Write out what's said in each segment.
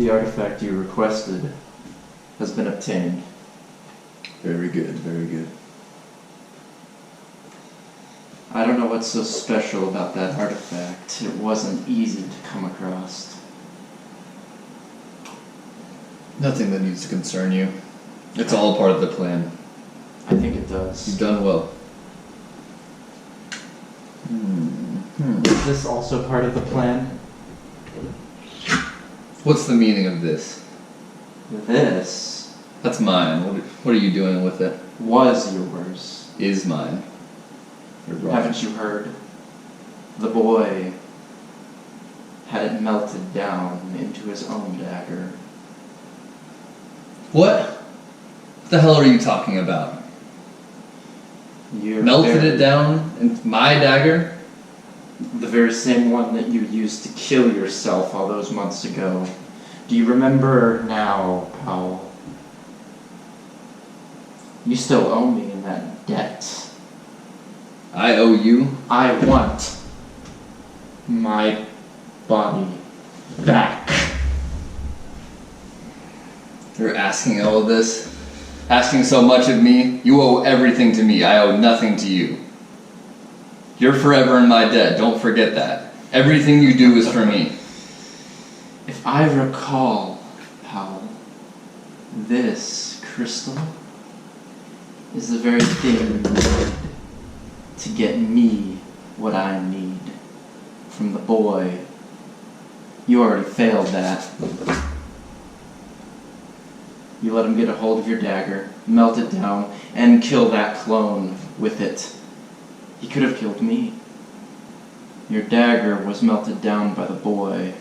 The artifact you requested has been obtained. Very good, very good. I don't know what's so special about that artifact. It wasn't easy to come across. Nothing that needs to concern you. It's all part of the plan. I think it does. You've done well. Is this also part of the plan? What's the meaning of this? This That's mine. What are you doing with it? was yours. Is mine. You're wrong. Haven't you heard? The boy had it melted down into his own dagger. What? What the hell are you talking about? You Melted it down into my dagger? The very same one that you used to kill yourself all those months ago. Do you remember now, Powell? You still owe me in that debt. I owe you? I want my body back. You're asking all of this? Asking so much of me? You owe everything to me. I owe nothing to you. You're forever in my debt. Don't forget that. Everything you do is for me. If I recall, Powell, this crystal is the very thing you need to get me what I need from the boy. You already failed that. You let him get a hold of your dagger, melt it down, and kill that clone with it. He could have killed me. Your dagger was melted down by the boy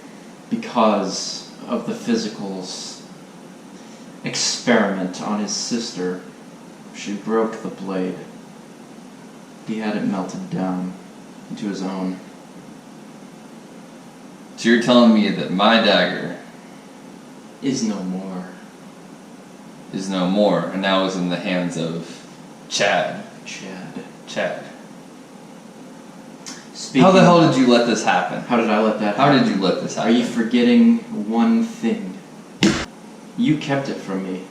because of the physical's experiment on his sister. She broke the blade. He had it melted down into his own. So you're telling me that my dagger Is no more. is no more and now is in the hands of Chad. Chad. How the hell did you let this happen? How did I let that How happen? did you let this Are happen? you forgetting one thing? You kept it from me.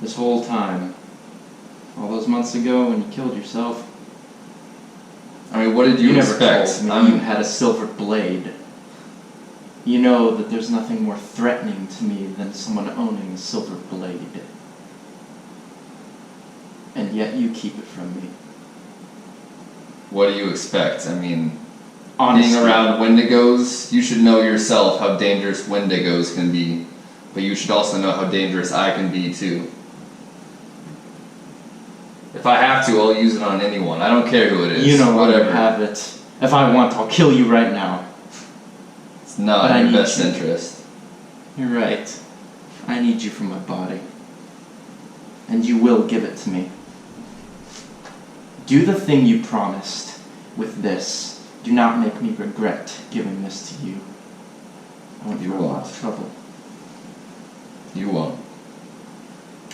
This whole time. All those months ago when you killed yourself. I mean, what did you never expect? told me you had a silver blade. You know that there's nothing more threatening to me than someone owning a silver blade. And yet you keep it from me. What do you expect? I mean, Honestly, being around Wendigos, you should know yourself how dangerous Wendigos can be. But you should also know how dangerous I can be too. If I have to, I'll use it on anyone. I don't care who it is. you know whatever. I have it. If I want, I'll kill you right now. It's not But I in your need best you. interest. You're right. I need you for my body. And you will give it to me. Do the thing you promised with this. Do not make me regret giving this to you. I went You through a lot won't. of trouble. You won't.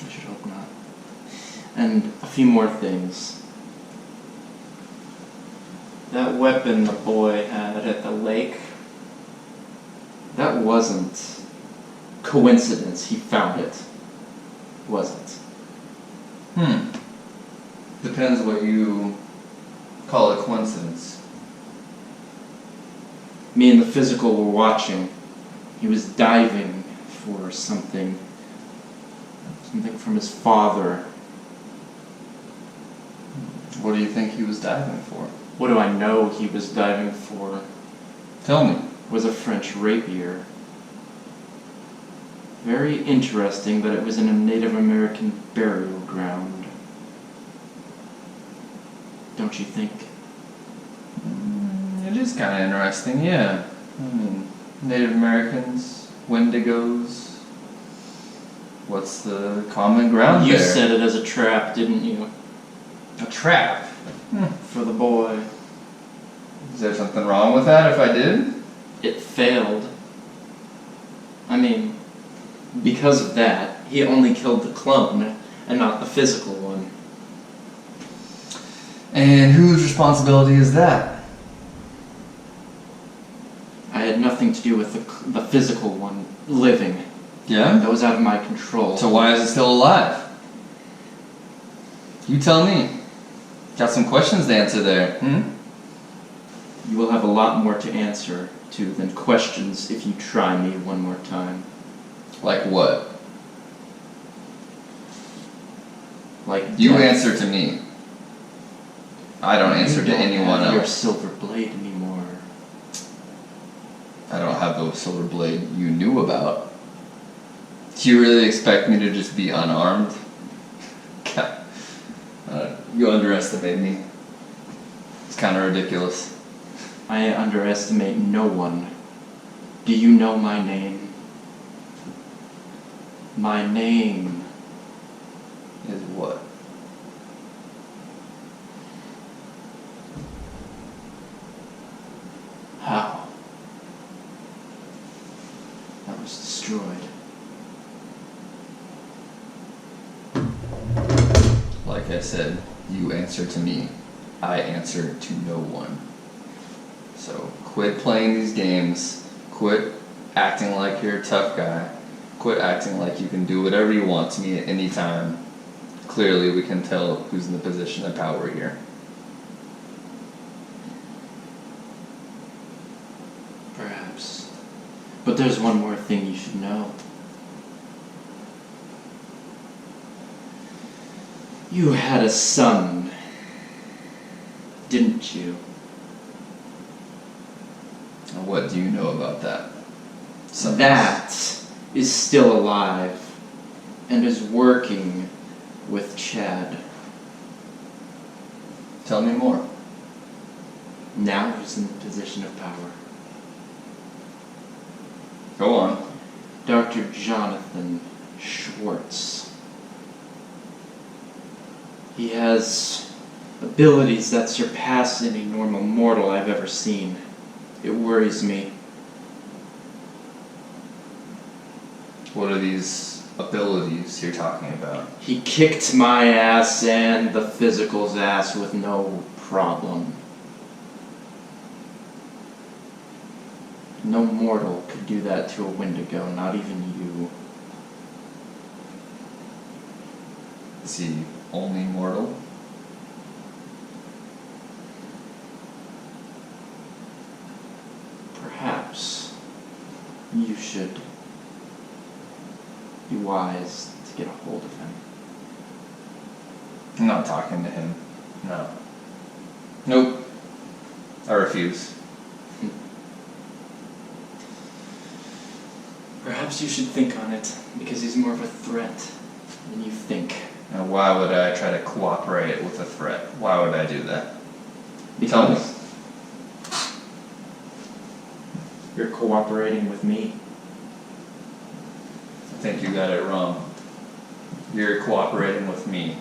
I should hope not. And a few more things. That weapon the boy had at the lake, that wasn't coincidence. He found it. Was it? Depends what you call a coincidence. Me and the physical were watching. He was diving for something. Something from his father. What do you think he was diving for? What do I know he was diving for? Tell me. Was a French rapier. Very interesting that it was in a Native American burial ground. Don't you think? It is kind of interesting, yeah. I mean, Native Americans, Wendigos. What's the common ground You there? said it as a trap, didn't you? A trap. For the boy. Is there something wrong with that if I did? It failed. I mean, because of that, he only killed the clone and not the physical one. And whose responsibility is that? I had nothing to do do with the physical one living. Yeah? That was out of my control. So why is it still alive? You tell me. Got some questions to answer there. You will have a lot more to answer to than questions if you try me one more time. Like what? Like You death. answer to me. I don't answer You to don't anyone have your else. silver blade anymore. I don't have the silver blade you knew about. Do you really expect me to just be unarmed? God. You underestimate me. It's kind of ridiculous. I underestimate no one. Do you know my name? My name. Is what? How? That was destroyed. Like I said, you answer to me. I answer to no one. So quit playing these games. Quit acting like you're a tough guy. Quit acting like you can do whatever you want to me at any time. Clearly, we can tell who's in the position of power here. Perhaps. But there's one more thing you should know. You had a son, didn't you? And what do you know about that? That is still alive and is working with Chad. Tell me more. Now he's in the position of power. Go on. Dr. Jonathan Schwartz. He has abilities that surpass any normal mortal I've ever seen. It worries me. What are these abilities you're talking about? He kicked my ass and the physical's ass with no problem. No mortal could do that to a Wendigo, not even you. Is he only mortal? Perhaps you should be wise to get a hold of him. I'm not talking to him. No. Nope. I refuse. Perhaps you should think on it, because he's more of a threat than you think. Now, why would I try to cooperate with a threat? Why would I do that? Tell me. Because you're cooperating with me. I think you got it wrong. You're cooperating with me.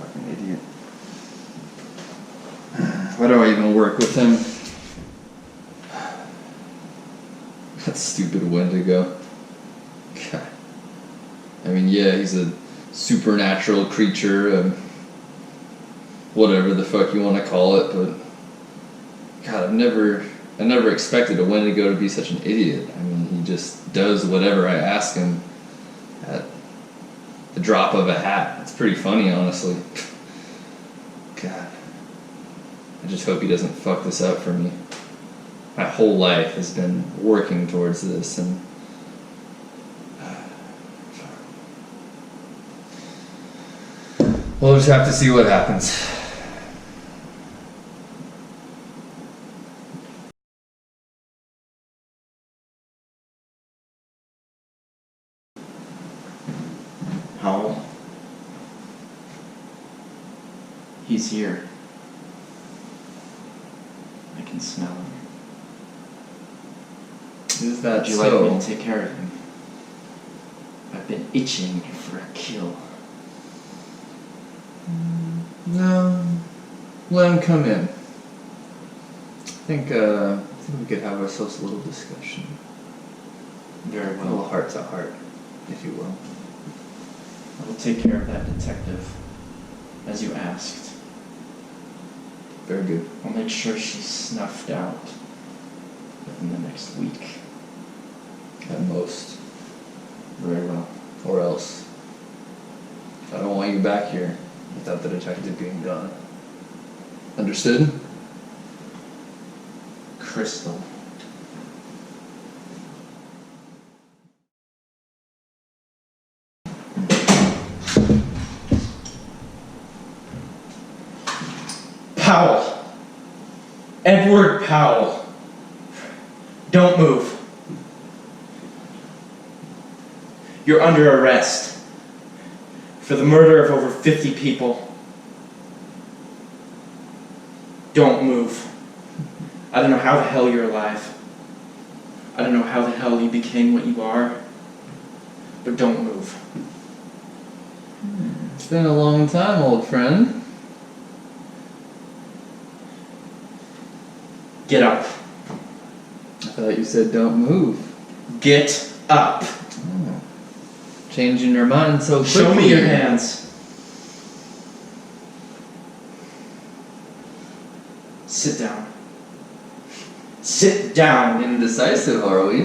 Fucking idiot. Why do I even work with him? That stupid Wendigo. God. I mean, yeah, he's a supernatural creature, whatever the fuck you want to call it, but God, I never expected a Wendigo to be such an idiot. I mean, he just does whatever I ask him at the drop of a hat. It's pretty funny, honestly. God. I just hope he doesn't fuck this up for me. My whole life has been working towards this, and we'll just have to see what happens. How? He's here. I can smell him. Is that Would you like me to take care of him? I've been itching for a kill. No. Let him come in. I think we could have ourselves a little discussion. Very A little well. heart to heart, if you will. I will take care of that detective, as you asked. Very good. I'll make sure she's snuffed out within the next week. At most. Very well. Or else. I don't want you back here without the detective being gone. Understood? Crystal. Powell. Edward Powell. Don't move. You're under arrest for the murder of over 50 people. Don't move. I don't know how the hell you're alive. I don't know how the hell you became what you are. But don't move. It's been a long time, old friend. Get up. I thought you said don't move. Get up. Oh. Changing your mind so quickly. Show me your hands. Sit down. Sit down. Indecisive, are we?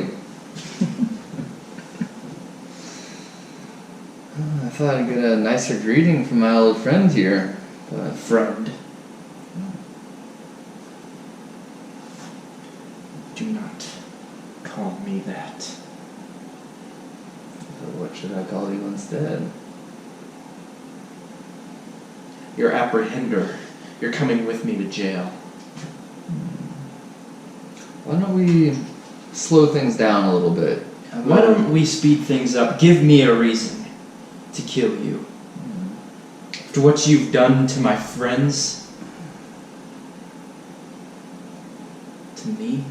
I thought I'd get a nicer greeting from my old friend here, but Friend. Do not call me that. so what should I call you instead? You're apprehender. You're coming with me to jail. Why don't we slow things down a little bit? Why don't we speed things up? Give me a reason to kill you. After what you've done to my friends, to me,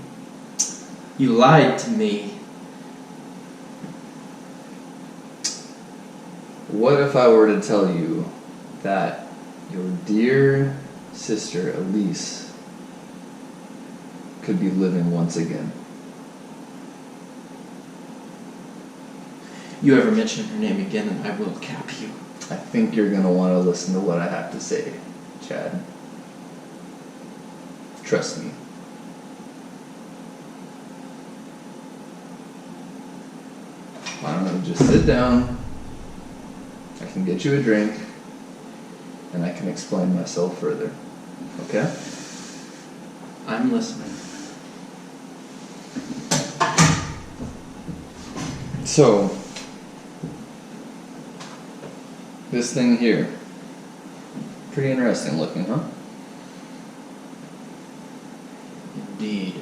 you lied to me. What if I were to tell you that your dear sister Elise could be living once again? You ever mention her name again and I will cap you. I think you're going to want to listen to what I have to say, Chad. Trust me. Why don't you just sit down? I can get you a drink, and I can explain myself further. Okay? I'm listening. So, this thing here, pretty interesting looking, huh? Indeed.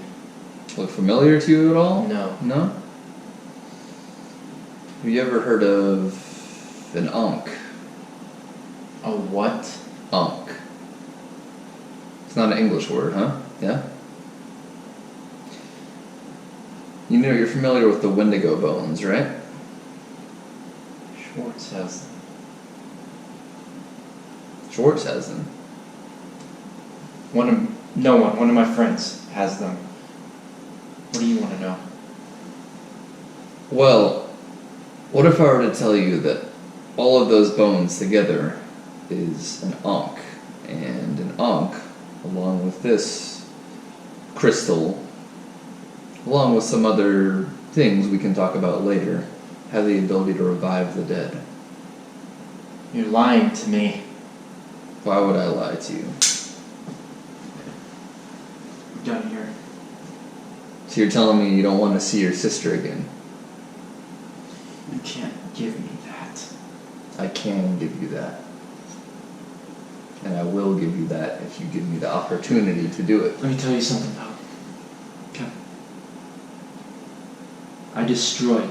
Look familiar to you at all? No. No? Have you ever heard of an Ankh? A what? Ankh. It's not an English word, huh? Yeah? You know, you're familiar with the Wendigo bones, right? Schwartz has them. Schwartz has them. One of my friends has them. What do you want to know? Well, what if I were to tell you that all of those bones together is an Ankh, and an Ankh, along with this crystal, along with some other things we can talk about later, have the ability to revive the dead? You're lying to me. Why would I lie to you? We're done here. So you're telling me you don't want to see your sister again? You can't give me that. I can give you that. And I will give you that if you give me the opportunity to do it. Let me tell you something, though. Okay. I destroyed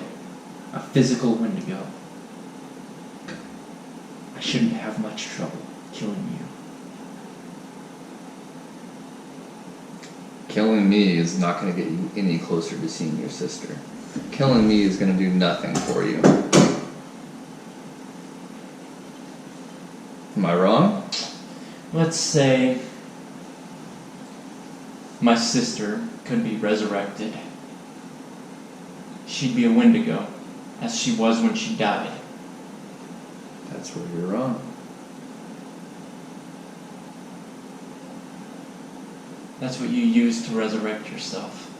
a physical Wendigo. I shouldn't have much trouble killing you. Killing me is not going to get you any closer to seeing your sister. Killing me is going to do nothing for you. Am I wrong? Let's say my sister could be resurrected. She'd be a Wendigo, as she was when she died. That's where you're wrong. That's what you use to resurrect yourself.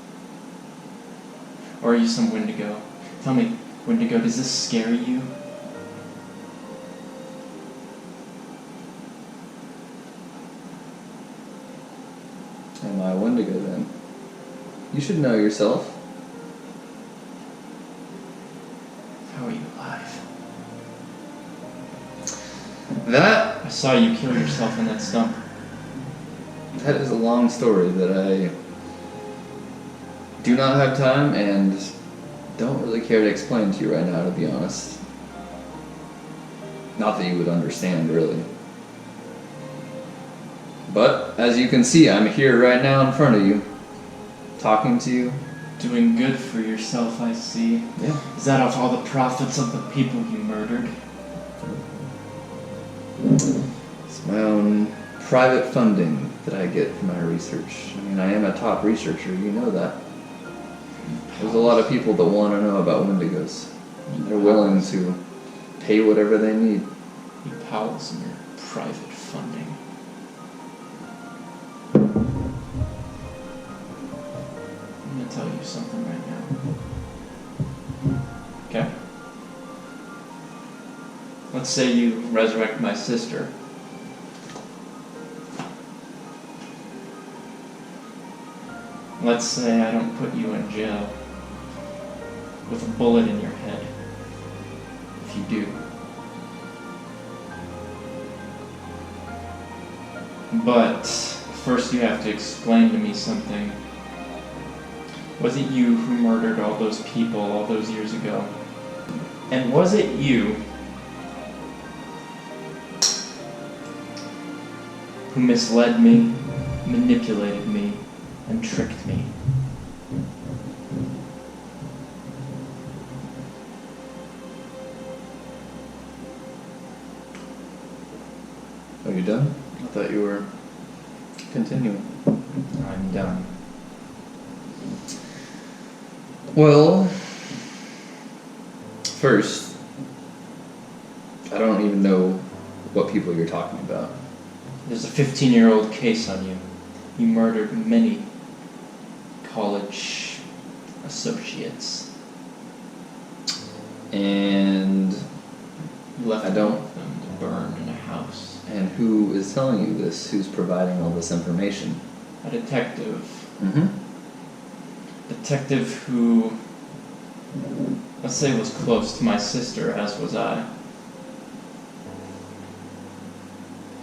Or are you some Wendigo? Tell me, Wendigo, does this scare you? Am I a Wendigo then? You should know yourself. How are you alive? That I saw you kill yourself in that stump. is a long story that I do not have time and don't really care to explain to you right now, to be honest. Not that you would understand, really. But, as you can see, I'm here right now in front of you, talking to you. Doing good for yourself, I see. Yeah. Is that off all the profits of the people you murdered? It's my own private funding that I get for my research. I mean, I am a top researcher, you know that. There's a lot of people that want to know about Wendigos. They're willing to pay whatever they need. You pals and your private funding. I'm gonna tell you something right now. Okay? Let's say you resurrect my sister. Let's say I don't put you in jail with a bullet in your head. If you do. But first you have to explain to me something. Was it you who murdered all those people all those years ago? And was it you who misled me, manipulated me, and tricked me? Are you done? I thought you were continuing. I'm done. Well, first, I don't even know what people you're talking about. There's a 15-year-old case on you. You murdered many college associates. And You left I don't- them to burn in a house. and who is telling you this? Who's providing all this information? A detective. Mm-hmm. Detective who, let's say, was close to my sister, as was I.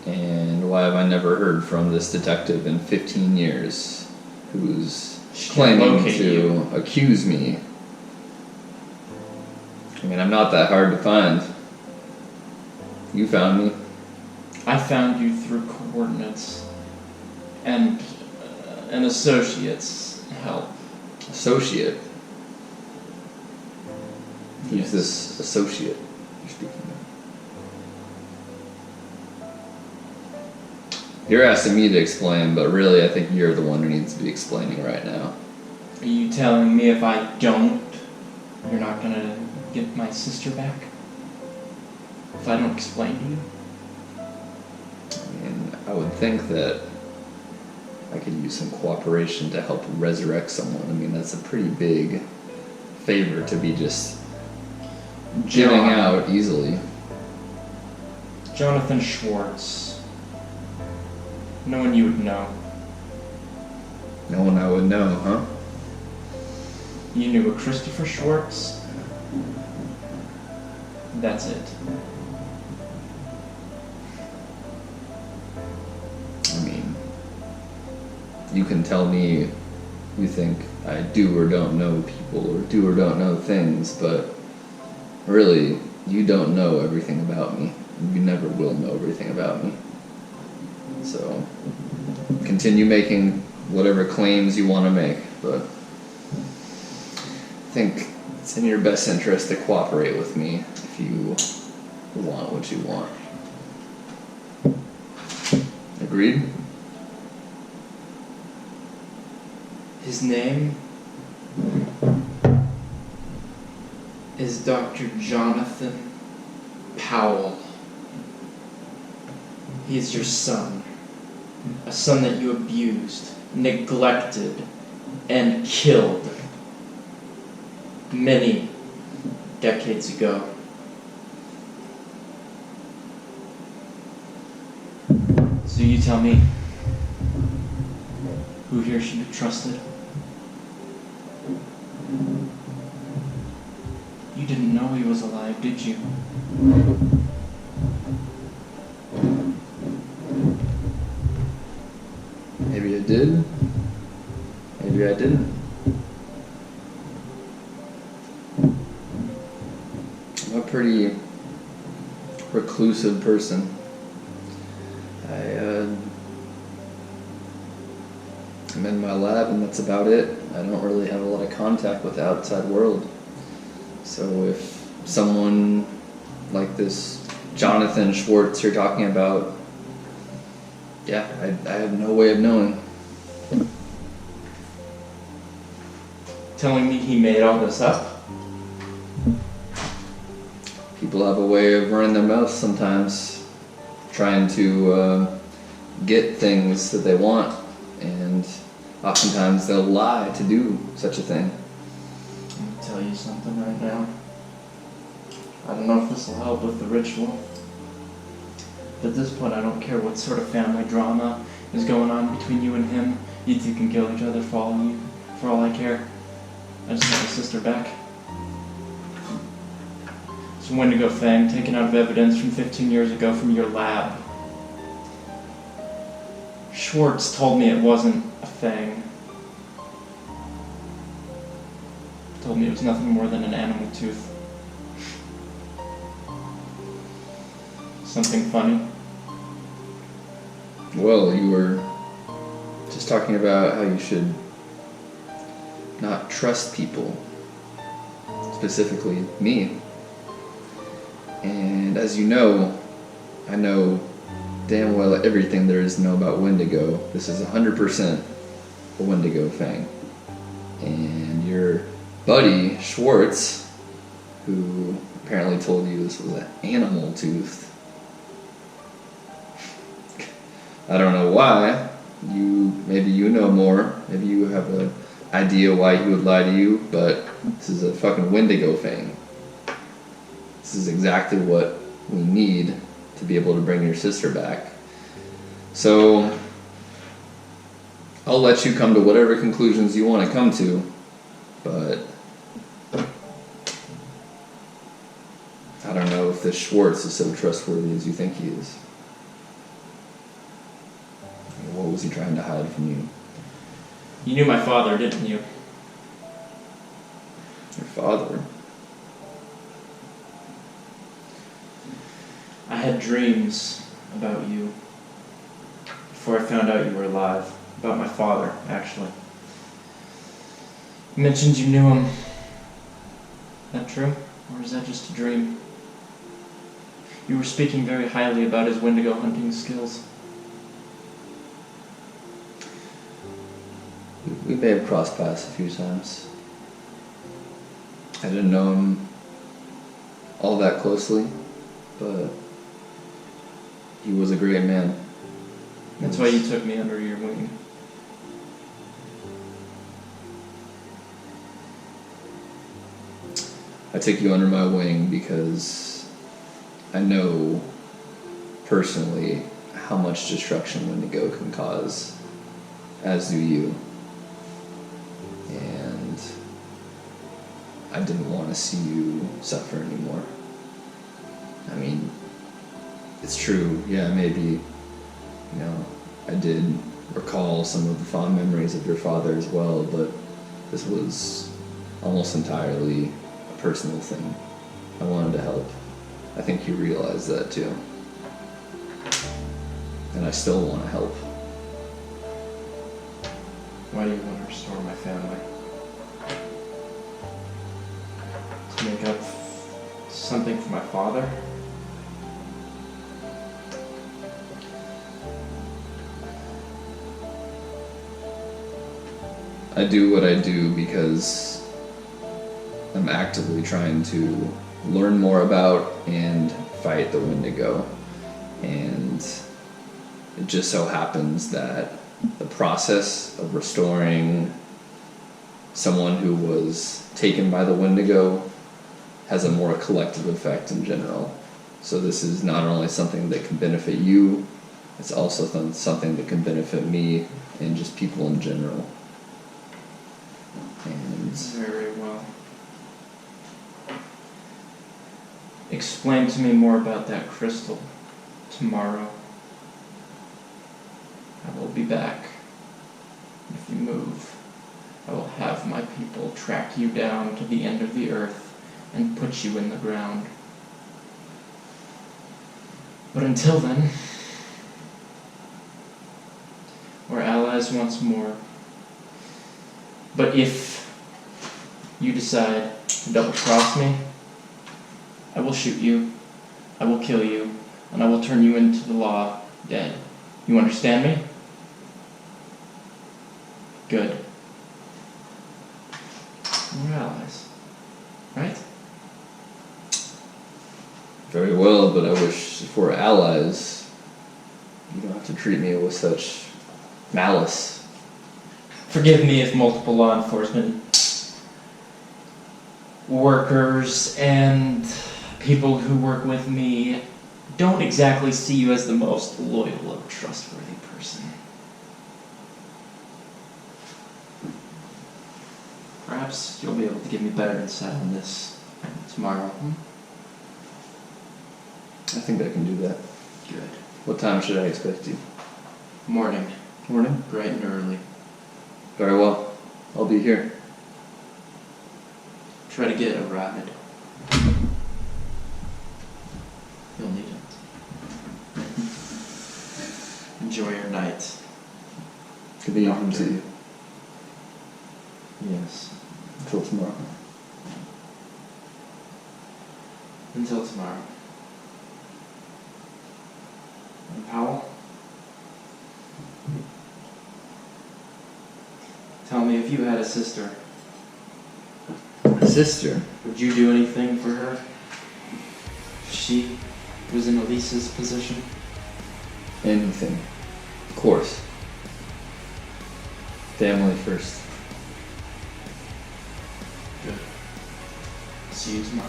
And why have I never heard from this detective in 15 years who's She can't claiming locate to you. accuse me? I mean, I'm not that hard to find. You found me. I found you through coordinates and an associate's help. Associate. Who's Yes. this associate you're speaking of? You're asking me to explain, but really I think you're the one who needs to be explaining right now. Are you telling me if I don't, you're not gonna get my sister back? If I don't explain to you? And I would think that I could use some cooperation to help resurrect someone. I mean, that's a pretty big favor to be just giving out easily. Jonathan Schwartz. No one you would know. No one I would know, huh? You knew a Christopher Schwartz? That's it. I mean, you can tell me you think I do or don't know people or do or don't know things, but really, you don't know everything about me. You never will know everything about me. So, continue making whatever claims you want to make, but I think it's in your best interest to cooperate with me if you want what you want. Agreed? His name is Dr. Jonathan Powell. He is your son. A son that you abused neglected, and killed many decades ago. So you tell me, who here should be trusted? You didn't know he was alive, did you? Maybe I did. Maybe I didn't. I'm a pretty reclusive person. I'm in my lab and that's about it. I don't really have a lot of contact with the outside world. So if someone like this Jonathan Schwartz you're talking about, yeah, I have no way of knowing. Telling me he made all this up? People have a way of running their mouths sometimes, trying to get things that they want, and oftentimes they'll lie to do such a thing. Let me tell you something right now. I don't know if this will help with the ritual, but at this point I don't care what sort of family drama is going on between you and him. You two can kill each other for all I care. I just want my sister back. It's a Wendigo thing taken out of evidence from 15 years ago from your lab. Schwartz told me it wasn't a thing. Told me it was nothing more than an animal tooth. Something funny? Well, you were just talking about how you should not trust people, specifically me. And as you know, I know damn well everything there is to know about Wendigo. This is 100% a Wendigo thing. And your buddy, Schwartz, who apparently told you this was an animal tooth, I don't know why. Maybe you know more. Maybe you have an idea why he would lie to you, but this is a fucking Wendigo thing. This is exactly what we need to be able to bring your sister back. So I'll let you come to whatever conclusions you want to come to, but I don't know if this Schwartz is so trustworthy as you think he is. What was he trying to hide from you? You knew my father, didn't you? Your father? I had dreams about you before I found out you were alive. About my father, actually. You mentioned you knew him. Is that true? Or is that just a dream? You were speaking very highly about his Wendigo hunting skills. We may have crossed paths a few times. I didn't know him all that closely, but he was a great man. That's why you took me under your wing. I took you under my wing because I know personally how much destruction Wendigo can cause, as do you. And I didn't want to see you suffer anymore. I mean, it's true, yeah, maybe, I did recall some of the fond memories of your father as well, but this was almost entirely a personal thing. I wanted to help. I think you realize that too. And I still want to help. Why do you want to restore my family? To make up something for my father? I do what I do because I'm actively trying to learn more about and fight the Wendigo. And it just so happens that the process of restoring someone who was taken by the Wendigo has a more collective effect in general. So this is not only something that can benefit you, it's also something that can benefit me and just people in general. And Very well. Explain to me more about that crystal tomorrow. I will be back. If you move, I will have my people track you down to the end of the earth and put you in the ground. But until then, we're allies once more. But if you decide to double-cross me, I will shoot you, I will kill you, and I will turn you into the law dead. You understand me? Good. We're allies, right? very well, but I wish if we're allies, you don't have to treat me with such malice. Forgive me if multiple law enforcement workers and people who work with me don't exactly see you as the most loyal or trustworthy person. Perhaps you'll be able to give me better insight on this tomorrow. I think I can do that. Good. What time should I expect you? Morning. Morning? Bright and early. Very well. I'll be here. Try to get a ride. You'll need it. Enjoy your night. Good evening to you. Yes. Until tomorrow. Until tomorrow. And Powell? Tell me, if you had a sister, Sister? would you do anything for her? If she was in Elisa's position? Anything. Of course. Family first. Good. See you tomorrow.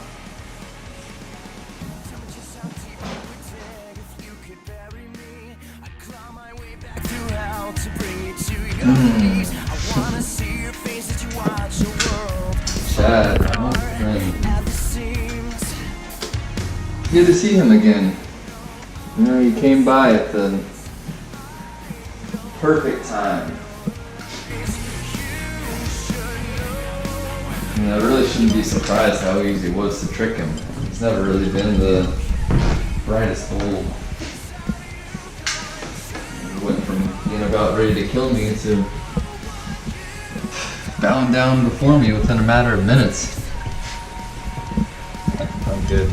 Chad, my old friend. Good to see him again. You know, he came by at the perfect time. And I really shouldn't be surprised how easy it was to trick him. He's never really been the brightest bulb. He went from being about ready to kill me to bowing down before me within a matter of minutes. I'm good.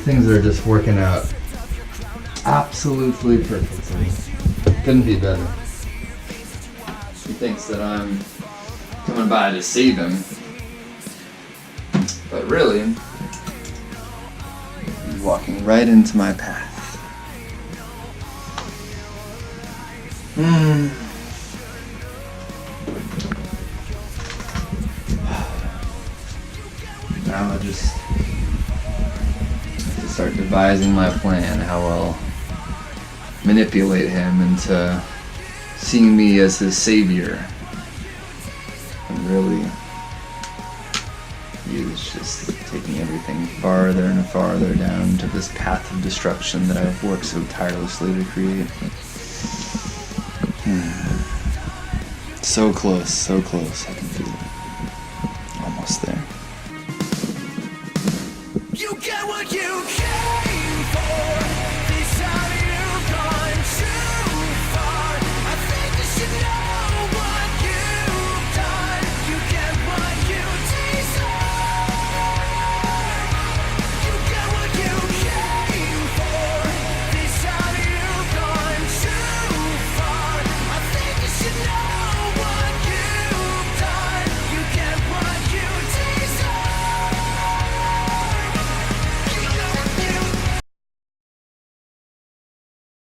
Things are just working out absolutely perfectly. Couldn't be better. He thinks that I'm coming by to save him, but really, he's walking right into my path. Now I just have to start devising my plan, how I'll manipulate him into seeing me as his savior. And really, he is just taking everything farther and farther down to this path of destruction that I've worked so tirelessly to create. So close, I can feel it. Almost there.